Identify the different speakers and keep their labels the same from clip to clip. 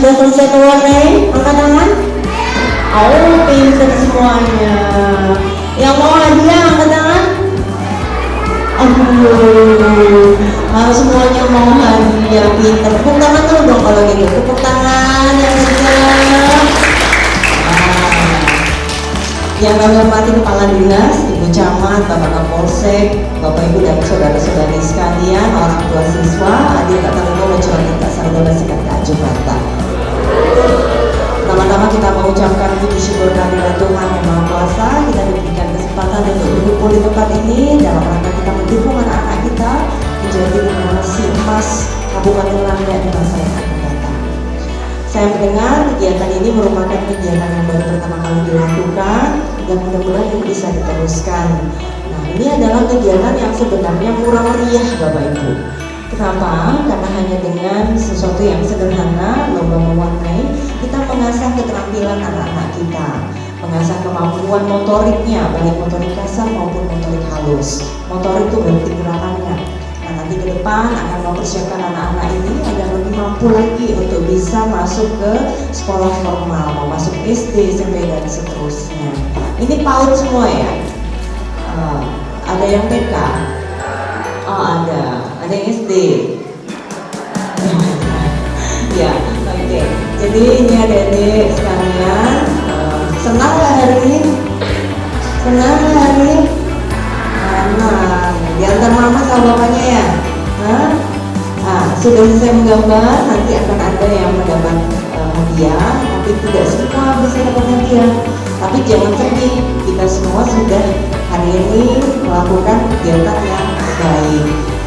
Speaker 1: sudah selesai mewarnai? Angkat tangan. Oh, pinter semuanya. Yang mau hadiah angkat tangan. Harus semuanya mau hadiah, pinter. Tepuk tangan dulu dong kalau gitu. Tepuk tangan yang kencang. Yang kami hormati Kepala Dinas, Ibu Camat, Bapak Kapolsek, Bapak Ibu dan saudara-saudari sekalian, orang tua siswa, adik tak terima mencurahkan tak sarjana sikat Kak Jumata. Pertama-tama kita mengucapkan puji syukur kehadirat Tuhan Yang Maha Kuasa. Kita diberikan kesempatan untuk berkumpul di tempat ini dalam rangka kita mendukung anak-anak kita menjadi generasi emas Kabupaten Langga di masa yang akan datang. Saya mendengar kegiatan ini merupakan kegiatan yang baru pertama kali dilakukan dan mudah-mudahan ini bisa diteruskan. Nah, ini adalah kegiatan yang sebenarnya murah meriah Bapak Ibu. Kenapa? Karena hanya dengan sesuatu yang sederhana, lomba mewarnai, kita mengasah keterampilan anak-anak kita, mengasah kemampuan motoriknya, baik motorik kasar maupun motorik halus. Motorik itu berarti gerakannya. Nah, nanti ke depan akan mempersiapkan anak-anak ini agar lebih mampu lagi untuk bisa masuk ke sekolah formal, mau masuk SD, SMP dan seterusnya. Ini PAUD semua ya? Ada yang TK? Oh ada yang SD. Ya, oke. Jadi ini adik-adik sekalian, senang nggak hari ini? Senang nggak hari ini? Senang. Diantar mama sama bapaknya ya? Sudah selesai menggambar, nanti akan ada yang mendapat hadiah, tapi tidak semua bisa dapat hadiah. Tapi jangan sedih, kita semua sudah hari ini melakukan kegiatan yang baik.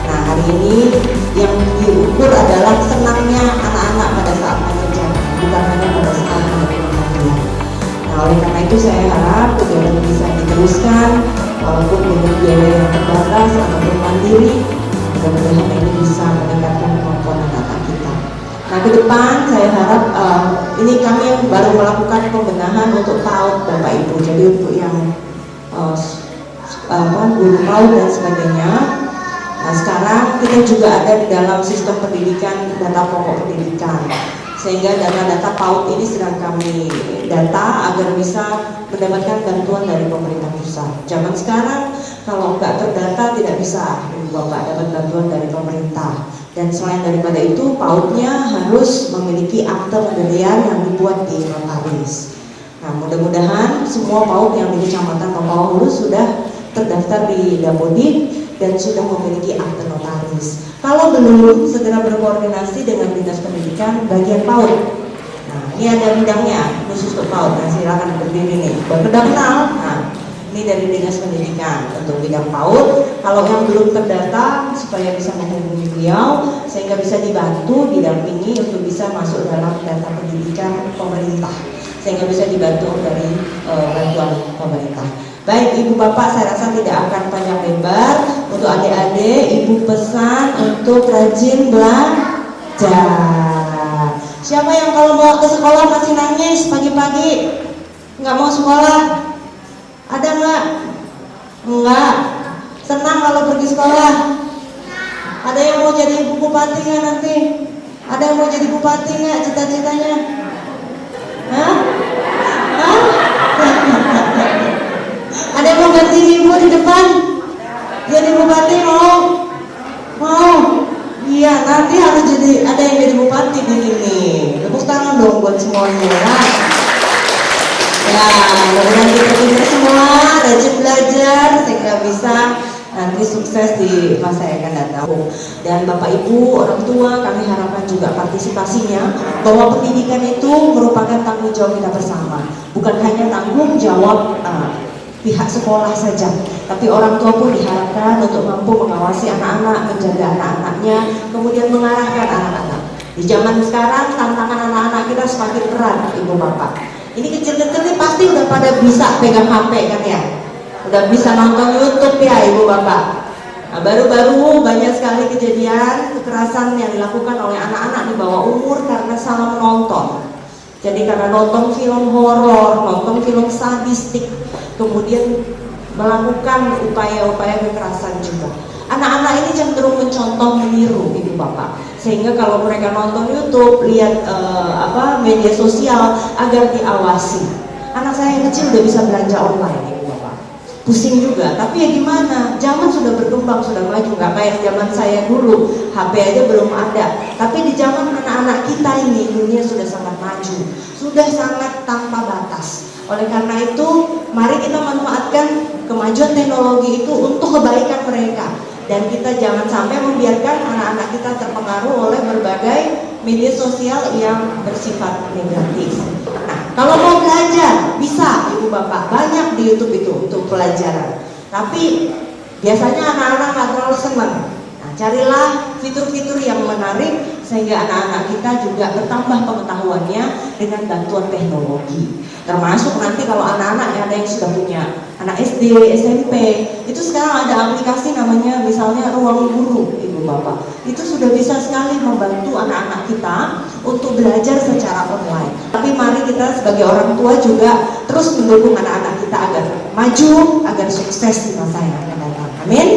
Speaker 1: Nah, hari ini yang diukur adalah senangnya anak-anak pada saat mengerjakan, bukan hanya pada saat menerima hadiah. Nah, oleh karena itu saya harap kegiatan bisa diteruskan walaupun dengan biaya yang terbatas ataupun mandiri. Mudah-mudahan ini bisa meningkatkan kemampuan anak-anak kita. Nah, ke depan saya harap ini kami baru melakukan pembenahan untuk PAUD Bapak Ibu. Jadi untuk yang guru PAUD dan sebagainya. Nah, sekarang kita juga ada di dalam sistem pendidikan data pokok pendidikan, sehingga data-data PAUD ini sedang kami data agar bisa mendapatkan bantuan dari pemerintah pusat. Zaman sekarang kalau nggak terdata tidak bisa Bapak dapat bantuan dari pemerintah. Dan selain daripada itu, PAUD-nya harus memiliki akte pendirian yang dibuat di notaris. Nah, mudah-mudahan semua PAUD yang di Kecamatan Mempawah Hulu sudah terdaftar di Dapodik dan sudah memiliki akte notaris. Kalau belum, segera berkoordinasi dengan Dinas Pendidikan bagian PAUD. Nah, ini ada bidangnya khusus untuk PAUD. Nah, silakan berdiri nih. Baru kenal. Nah, ini dari Dinas Pendidikan untuk bidang PAUD. Kalau yang belum terdata supaya bisa menghubungi beliau sehingga bisa dibantu, didampingi untuk bisa masuk dalam data pendidikan pemerintah, sehingga bisa dibantu dari bantuan pemerintah. Baik Ibu Bapak, saya rasa tidak akan panjang lebar. Untuk adik-adik, Ibu pesan untuk rajin belajar. Siapa yang kalau mau ke sekolah masih nangis pagi-pagi nggak mau sekolah? Ada nggak? Enggak. Senang kalau pergi sekolah? Ada yang mau jadi bupati nggak nanti? Ada yang mau jadi bupati nggak cita-citanya? Hah? Hah? Ada yang mau ganti ibu di depan? Jadi bupati mau? Mau? Iya, nanti harus jadi, ada yang jadi bupati di sini. Tepuk tangan dong buat semuanya. Nah. Ya, mudah-mudahan kita semua rajin belajar sehingga bisa nanti sukses di masa yang akan datang. Dan Bapak Ibu, orang tua, kami harapkan juga partisipasinya bahwa pendidikan itu merupakan tanggung jawab kita bersama, bukan hanya tanggung jawab pihak sekolah saja, tapi orang tua pun diharapkan untuk mampu mengawasi anak-anak, menjaga anak-anaknya, kemudian mengarahkan anak-anak. Di zaman sekarang tantangan anak-anak kita semakin berat, Ibu Bapak. Ini kecil-kecil nih pasti udah pada bisa pegang HP kan ya, udah bisa nonton YouTube ya Ibu Bapak. Nah, baru-baru banyak sekali kejadian kekerasan yang dilakukan oleh anak-anak di bawah umur karena salah menonton. Jadi karena nonton film horor, nonton film sadistik, kemudian melakukan upaya-upaya kekerasan juga. Anak-anak ini cenderung mencontoh meniru Ibu Bapak, sehingga kalau mereka nonton YouTube, lihat media sosial agar diawasi. Anak saya yang kecil udah bisa belanja online, Ibu Bapak. Pusing juga, tapi ya gimana? Zaman sudah berkembang, sudah maju, nggak kayak zaman saya dulu, HP aja belum ada. Tapi di zaman anak-anak kita ini, dunia sudah sangat maju, sudah sangat tanpa batas. Oleh karena itu, mari kita manfaatkan kemajuan teknologi itu untuk kebaikan mereka. Dan kita jangan sampai membiarkan anak-anak kita terpengaruh oleh berbagai media sosial yang bersifat negatif. Nah, kalau mau belajar, bisa Ibu Bapak, banyak di YouTube itu untuk pelajaran. Tapi biasanya anak-anak nggak terlalu senang. Nah, carilah fitur-fitur yang menarik sehingga anak-anak kita juga bertambah pengetahuannya dengan bantuan teknologi. Termasuk nanti kalau anak-anak ada yang sudah punya anak SD, SMP, itu sekarang ada aplikasi namanya misalnya Ruang Guru, Ibu Bapak. Itu sudah bisa sekali membantu anak-anak kita untuk belajar secara online. Tapi mari kita sebagai orang tua juga terus mendukung anak-anak kita agar maju, agar sukses di masa yang akan datang. Amin.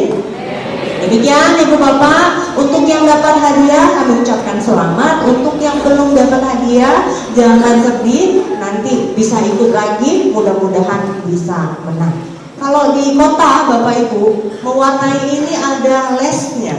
Speaker 1: Demikian Ibu Bapak, untuk yang dapat hadiah kami ucapkan selamat. Untuk yang belum dapat hadiah jangan sedih, nanti bisa ikut lagi, mudah-mudahan bisa menang. Kalau di kota Bapak Ibu, mewarnai ini ada lesnya.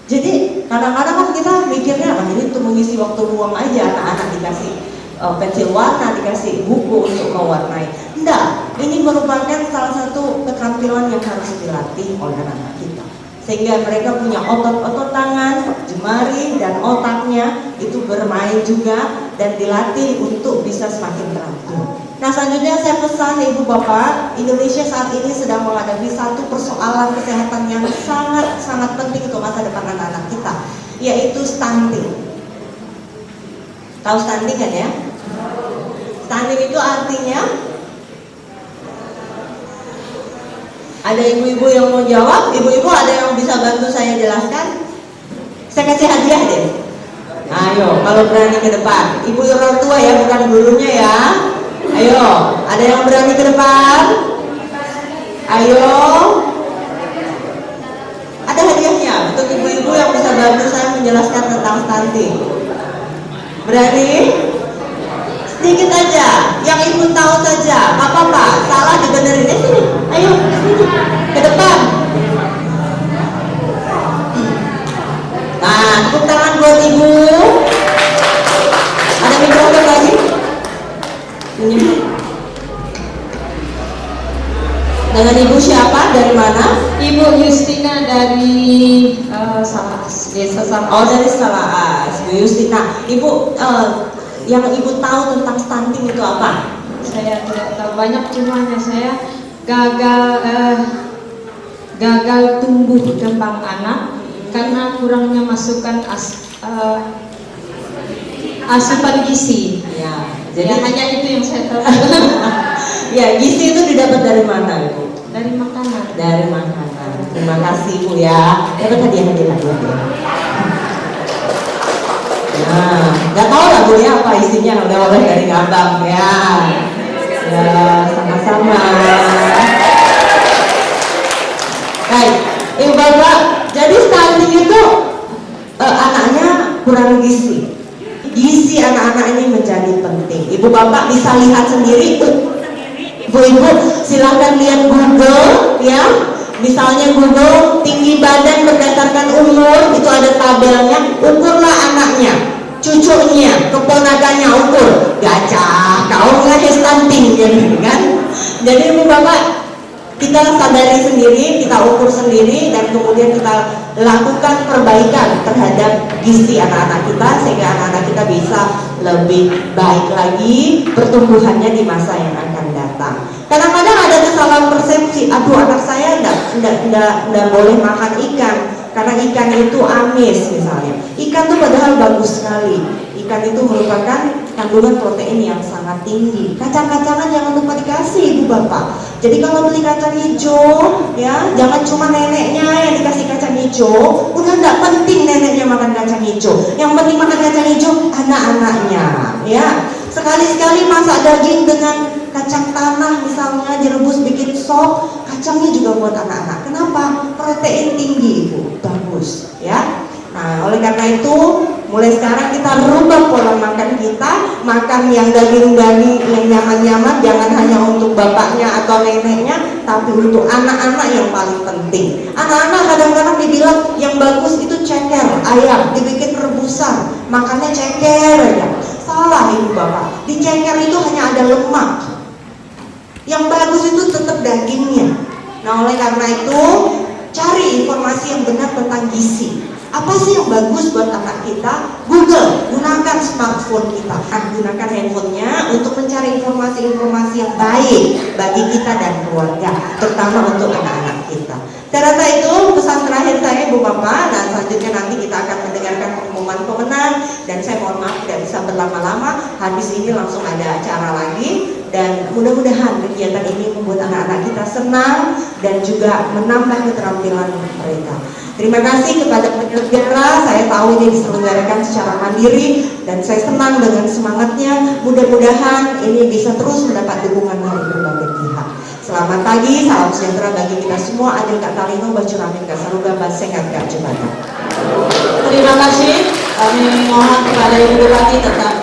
Speaker 1: Jadi kadang-kadang kan kita mikirnya ini untuk mengisi waktu luang aja, anak-anak dikasih pensil warna, dikasih buku untuk mewarnai. Enggak, ini merupakan salah satu keterampilan yang harus dilatih oleh anak-anak kita. Sehingga mereka punya otot-otot tangan, jemari, dan otaknya itu bermain juga dan dilatih untuk bisa semakin terampil. Nah, selanjutnya saya pesan Ibu Bapak, Indonesia saat ini sedang menghadapi satu persoalan kesehatan yang sangat penting untuk masa depan anak-anak kita, yaitu stunting. Tahu stunting kan ya? Stunting itu artinya, ada ibu-ibu yang mau jawab? Ibu-ibu ada yang bisa bantu saya jelaskan? Saya kasih hadiah deh. Ayo, kalau berani ke depan. Ibu orang tua ya, bukan gurunya ya. Ayo, ada yang berani ke depan? Ayo. Ada hadiahnya untuk ibu-ibu yang bisa bantu saya menjelaskan tentang stunting. Berani? Sedikit aja, yang ibu tahu saja, gak apa-apa, salah dibenerin. Sini, ayo, sini, ke depan. Nah, tepuk tangan buat ibu. Ada mikrofon lagi? Ini. Dengan ibu siapa? Dari mana?
Speaker 2: Ibu Justina dari Desa Salaas.
Speaker 1: Oh, dari Salaas, Bu Justina. Ibu, yang ibu tahu tentang stunting itu apa?
Speaker 2: Saya tidak tahu banyak, cuma hanya saya gagal tumbuh kembang anak karena kurangnya masukan asupan gizi.
Speaker 1: Ya,
Speaker 2: Jadi hanya itu yang saya tahu.
Speaker 1: Ya, gizi itu didapat dari mana, Ibu?
Speaker 2: Dari makanan.
Speaker 1: Dari makanan. Terima kasih, Bu ya. Dapat hadiah. Nah, nggak tahu lagunya apa isinya, udah oleh dari Abang ya. Ya, sama-sama. Baik, Ibu Bapak, jadi stunting itu anaknya kurang gizi. Gizi anak-anak ini menjadi penting. Ibu Bapak bisa lihat sendiri, Ibu silahkan lihat Google ya. Misalnya Google tinggi badan berdasarkan umur, itu ada tabelnya. Ukurlah anaknya, cucunya, keponakannya, ukur. Gacah, kau nggak stunting jadi kan? Jadi Ibu Bapak, kita sadari sendiri, kita ukur sendiri, dan kemudian kita lakukan perbaikan terhadap gizi anak-anak kita sehingga anak-anak kita bisa lebih baik lagi pertumbuhannya di masa yang akan datang. Kadang-kadang ada kesalahan persepsi, aduh anak saya enggak boleh makan ikan karena ikan itu amis misalnya. Ikan itu padahal bagus sekali. Ikan itu merupakan kandungan protein yang sangat tinggi. Kacang-kacangan jangan lupa dikasih Ibu Bapak. Jadi kalau beli kacang hijau ya, jangan cuma neneknya yang dikasih kacang hijau. Udah enggak penting neneknya makan kacang hijau. Yang penting makan kacang hijau anak-anaknya ya. Sekali-sekali masak daging dengan kacang tanah misalnya, direbus bikin sop, kacangnya juga buat anak-anak. Kenapa? Protein tinggi Ibu, bagus ya. Nah, Nah, oleh karena itu mulai sekarang kita rubah pola makan kita, makan yang daging-daging yang nyaman-nyaman, jangan hanya untuk bapaknya atau neneknya, tapi untuk anak-anak yang paling penting. Anak-anak kadang-kadang dibilang yang bagus itu ceker, ayam, dibikin rebusan, makannya ceker aja. Salah ibu bapak, di ceker itu hanya ada lemak. Yang bagus itu tetap dagingnya. Nah, oleh karena itu cari informasi yang benar tentang gizi. Apa sih yang bagus buat anak kita? Google, gunakan smartphone kita, gunakan handphonenya untuk mencari informasi-informasi yang baik bagi kita dan keluarga, terutama untuk anak-anak kita. Saya rasa itu pesan terakhir saya Ibu Bapak, dan selanjutnya nanti kita akan mendengarkan pengumuman pemenang, dan saya mohon maaf tidak bisa berlama-lama, habis ini langsung ada acara lagi, dan mudah-mudahan kegiatan ini membuat anak-anak kita senang dan juga menambah keterampilan mereka. Terima kasih kepada penyelenggara, saya tahu ini diselenggarakan secara mandiri dan saya senang dengan semangatnya. Mudah-mudahan ini bisa terus mendapat dukungan dari berbagai pihak. Selamat pagi, salam sejahtera bagi kita semua. Adil Kak Talino, Bacuramin Kak Saruga, Basengat Kak Jembatan.
Speaker 2: Terima kasih. Kami mohon kepada Ibu Bupati tetap